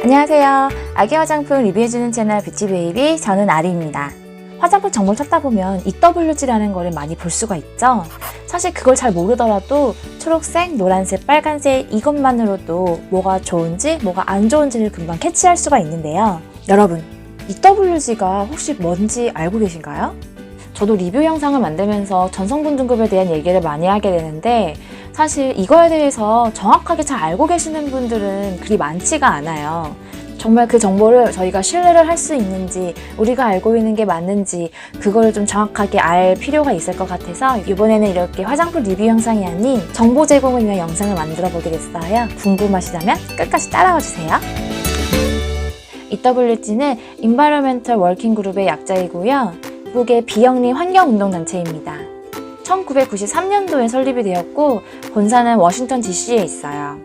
안녕하세요. 아기 화장품 리뷰해주는 채널 뷰티베이비, 저는 아리입니다. 화장품 정보를 찾다 보면 EWG라는 거를 많이 볼 수가 있죠. 사실 그걸 잘 모르더라도 초록색, 노란색, 빨간색 이것만으로도 뭐가 좋은지 뭐가 안 좋은지를 금방 캐치할 수가 있는데요. 여러분, EWG가 혹시 뭔지 알고 계신가요? 저도 리뷰 영상을 만들면서 전성분 등급에 대한 얘기를 많이 하게 되는데 사실 이거에 대해서 정확하게 잘 알고 계시는 분들은 그리 많지가 않아요. 정말 그 정보를 저희가 신뢰를 할 수 있는지, 우리가 알고 있는 게 맞는지 그걸 좀 정확하게 알 필요가 있을 것 같아서 이번에는 이렇게 화장품 리뷰 영상이 아닌 정보 제공을 위한 영상을 만들어 보게 됐어요. 궁금하시다면 끝까지 따라와 주세요. EWG는 Environmental Working Group의 약자이고요. 미국의 비영리 환경운동단체입니다. 1993년도에 설립이 되었고 본사는 워싱턴 DC에 있어요.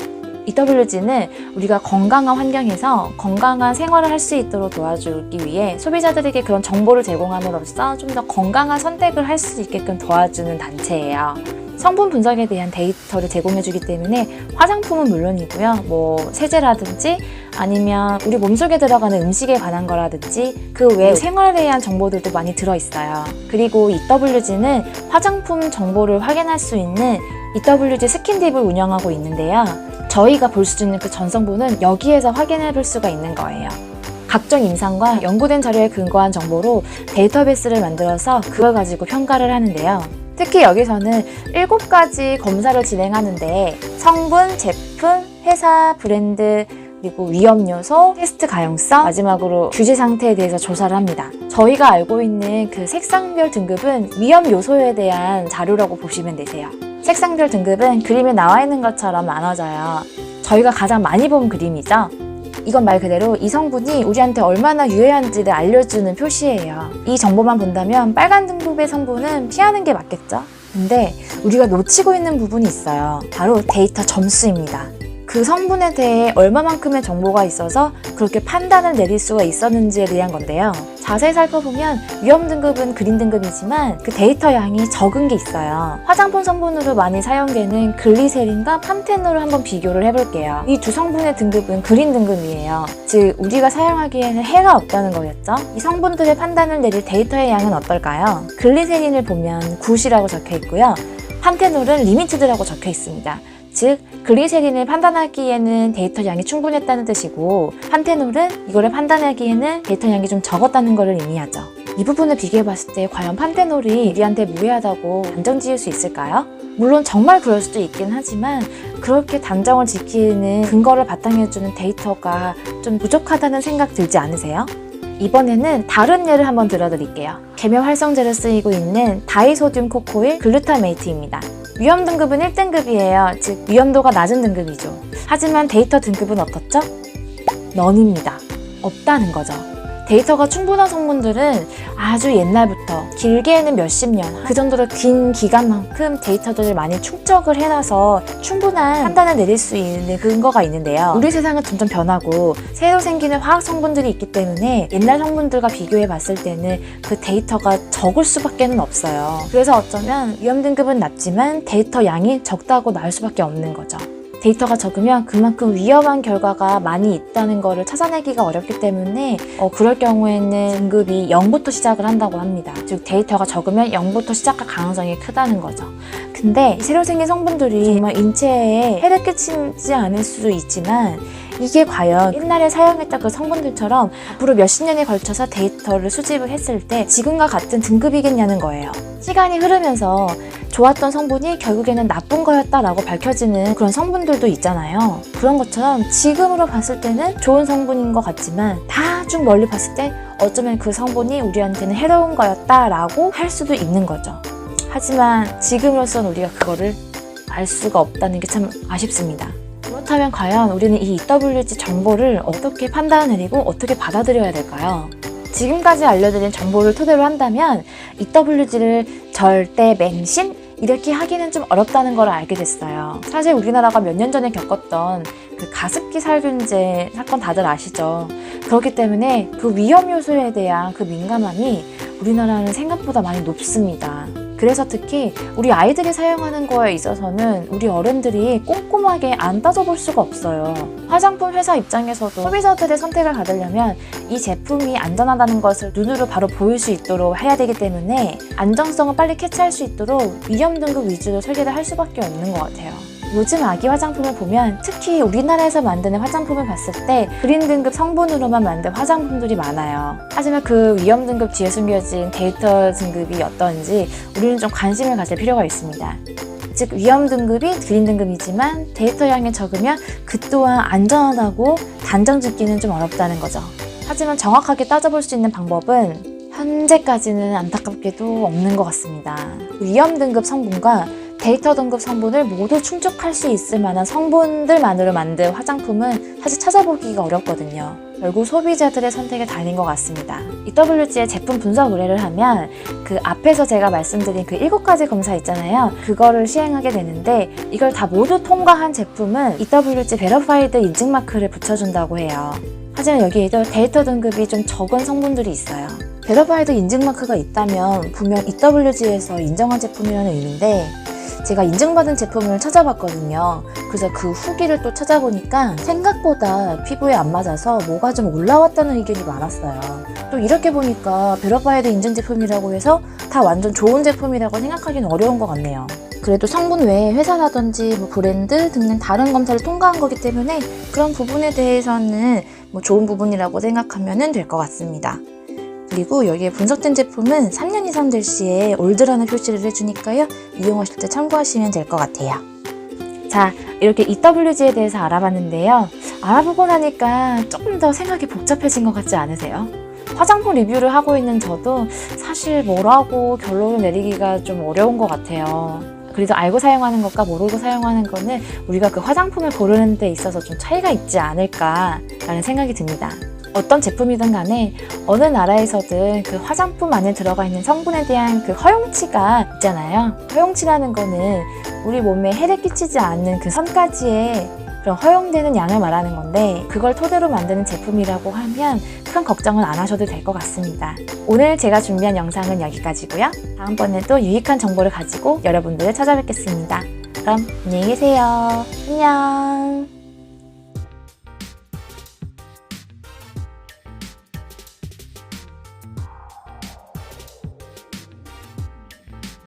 EWG는 우리가 건강한 환경에서 건강한 생활을 할 수 있도록 도와주기 위해 소비자들에게 그런 정보를 제공함으로써 좀 더 건강한 선택을 할 수 있게끔 도와주는 단체예요. 성분 분석에 대한 데이터를 제공해주기 때문에 화장품은 물론이고요. 뭐 세제라든지 아니면 우리 몸속에 들어가는 음식에 관한 거라든지 그 외 생활에 대한 정보들도 많이 들어있어요. 그리고 EWG는 화장품 정보를 확인할 수 있는 EWG 스킨딥을 운영하고 있는데요. 저희가 볼 수 있는 그 전성분은 여기에서 확인해 볼 수가 있는 거예요. 각종 임상과 연구된 자료에 근거한 정보로 데이터베이스를 만들어서 그걸 가지고 평가를 하는데요. 특히 여기서는 7가지 검사를 진행하는데 성분, 제품, 회사, 브랜드, 그리고 위험 요소, 테스트 가용성, 마지막으로 규제 상태에 대해서 조사를 합니다. 저희가 알고 있는 그 색상별 등급은 위험 요소에 대한 자료라고 보시면 되세요. 색상별 등급은 그림에 나와 있는 것처럼 나눠져요. 저희가 가장 많이 본 그림이죠. 이건 말 그대로 이 성분이 우리한테 얼마나 유해한지를 알려주는 표시예요. 이 정보만 본다면 빨간 등급의 성분은 피하는 게 맞겠죠? 근데 우리가 놓치고 있는 부분이 있어요. 바로 데이터 점수입니다. 그 성분에 대해 얼마만큼의 정보가 있어서 그렇게 판단을 내릴 수가 있었는지에 대한 건데요. 자세히 살펴보면 위험 등급은 그린 등급이지만 그 데이터 양이 적은 게 있어요. 화장품 성분으로 많이 사용되는 글리세린과 판테놀을 한번 비교를 해볼게요. 이 두 성분의 등급은 그린 등급이에요. 즉 우리가 사용하기에는 해가 없다는 거겠죠? 이 성분들의 판단을 내릴 데이터의 양은 어떨까요? 글리세린을 보면 굿이라고 적혀 있고요. 판테놀은 리미티드라고 적혀 있습니다. 즉 글리세린을 판단하기에는 데이터 양이 충분했다는 뜻이고 판테놀은 이거를 판단하기에는 데이터 양이 좀 적었다는 것을 의미하죠. 이 부분을 비교해 봤을 때 과연 판테놀이 우리한테 무해하다고 단정 지을 수 있을까요? 물론 정말 그럴 수도 있긴 하지만 그렇게 단정을 지키는 근거를 바탕해주는 데이터가 좀 부족하다는 생각 들지 않으세요? 이번에는 다른 예를 한번 들어드릴게요. 계면 활성제로 쓰이고 있는 다이소듐 코코일 글루타메이트입니다. 위험 등급은 1등급이에요. 즉 위험도가 낮은 등급이죠. 하지만 데이터 등급은 어떻죠? 넌입니다. 없다는 거죠. 데이터가 충분한 성분들은 아주 옛날부터 길게는 몇십 년 그 정도로 긴 기간만큼 데이터들을 많이 축적을 해놔서 충분한 판단을 내릴 수 있는 근거가 있는데요. 우리 세상은 점점 변하고 새로 생기는 화학 성분들이 있기 때문에 옛날 성분들과 비교해 봤을 때는 그 데이터가 적을 수밖에 없어요. 그래서 어쩌면 위험 등급은 낮지만 데이터 양이 적다고 나올 수밖에 없는 거죠. 데이터가 적으면 그만큼 위험한 결과가 많이 있다는 것을 찾아내기가 어렵기 때문에 그럴 경우에는 등급이 0부터 시작을 한다고 합니다. 즉 데이터가 적으면 0부터 시작할 가능성이 크다는 거죠. 근데 새로 생긴 성분들이 정말 인체에 해를 끼치지 않을 수도 있지만 이게 과연 옛날에 사용했던 그 성분들처럼 앞으로 몇십 년에 걸쳐서 데이터를 수집을 했을 때 지금과 같은 등급이겠냐는 거예요. 시간이 흐르면서 좋았던 성분이 결국에는 나쁜 거였다라고 밝혀지는 그런 성분들도 있잖아요. 그런 것처럼 지금으로 봤을 때는 좋은 성분인 것 같지만 다 쭉 멀리 봤을 때 어쩌면 그 성분이 우리한테는 해로운 거였다라고 할 수도 있는 거죠. 하지만 지금으로서는 우리가 그거를 알 수가 없다는 게 참 아쉽습니다. 그렇다면 과연 우리는 이 EWG 정보를 어떻게 판단 내리고 어떻게 받아들여야 될까요? 지금까지 알려드린 정보를 토대로 한다면 EWG를 절대 맹신? 이렇게 하기는 좀 어렵다는 걸 알게 됐어요. 사실 우리나라가 몇 년 전에 겪었던 그 가습기 살균제 사건 다들 아시죠? 그렇기 때문에 그 위험 요소에 대한 그 민감함이 우리나라는 생각보다 많이 높습니다. 그래서 특히 우리 아이들이 사용하는 거에 있어서는 우리 어른들이 꼼꼼하게 안 따져볼 수가 없어요. 화장품 회사 입장에서도 소비자들의 선택을 받으려면 이 제품이 안전하다는 것을 눈으로 바로 보일 수 있도록 해야 되기 때문에 안정성을 빨리 캐치할 수 있도록 위험 등급 위주로 설계를 할 수밖에 없는 것 같아요. 요즘 아기 화장품을 보면 특히 우리나라에서 만드는 화장품을 봤을 때 그린 등급 성분으로만 만든 화장품들이 많아요. 하지만 그 위험 등급 뒤에 숨겨진 데이터 등급이 어떤지 우리는 좀 관심을 가질 필요가 있습니다. 즉 위험 등급이 그린 등급이지만 데이터 양이 적으면 그 또한 안전하다고 단정 짓기는 좀 어렵다는 거죠. 하지만 정확하게 따져볼 수 있는 방법은 현재까지는 안타깝게도 없는 것 같습니다. 위험 등급 성분과 데이터 등급 성분을 모두 충족할 수 있을 만한 성분들만으로 만든 화장품은 사실 찾아보기가 어렵거든요. 결국 소비자들의 선택에 달린 것 같습니다. EWG의 제품 분석 의뢰를 하면 그 앞에서 제가 말씀드린 그 7가지 검사 있잖아요. 그거를 시행하게 되는데 이걸 다 모두 통과한 제품은 EWG 베러파이드 인증 마크를 붙여준다고 해요. 하지만 여기에도 데이터 등급이 좀 적은 성분들이 있어요. 베러파이드 인증 마크가 있다면 분명 EWG에서 인정한 제품이라는 의미인데 제가 인증받은 제품을 찾아봤거든요. 그래서 그 후기를 또 찾아보니까 생각보다 피부에 안 맞아서 뭐가 좀 올라왔다는 의견이 많았어요. 또 이렇게 보니까 베러파이드 인증 제품이라고 해서 다 완전 좋은 제품이라고 생각하기는 어려운 것 같네요. 그래도 성분 외에 회사라든지 브랜드 등등 다른 검사를 통과한 거기 때문에 그런 부분에 대해서는 좋은 부분이라고 생각하면 될 것 같습니다. 그리고 여기에 분석된 제품은 3년 이상 될 시에 올드라는 표시를 해주니까요. 이용하실 때 참고하시면 될 것 같아요. 자, 이렇게 EWG에 대해서 알아봤는데요. 알아보고 나니까 조금 더 생각이 복잡해진 것 같지 않으세요? 화장품 리뷰를 하고 있는 저도 사실 뭐라고 결론을 내리기가 좀 어려운 것 같아요. 그래도 알고 사용하는 것과 모르고 사용하는 거는 우리가 그 화장품을 고르는 데 있어서 좀 차이가 있지 않을까라는 생각이 듭니다. 어떤 제품이든 간에 어느 나라에서든 그 화장품 안에 들어가 있는 성분에 대한 그 허용치가 있잖아요. 허용치라는 거는 우리 몸에 해를 끼치지 않는 그 선까지의 그런 허용되는 양을 말하는 건데 그걸 토대로 만드는 제품이라고 하면 큰 걱정은 안 하셔도 될 것 같습니다. 오늘 제가 준비한 영상은 여기까지고요. 다음번에 또 유익한 정보를 가지고 여러분들을 찾아뵙겠습니다. 그럼 안녕히 계세요. 안녕.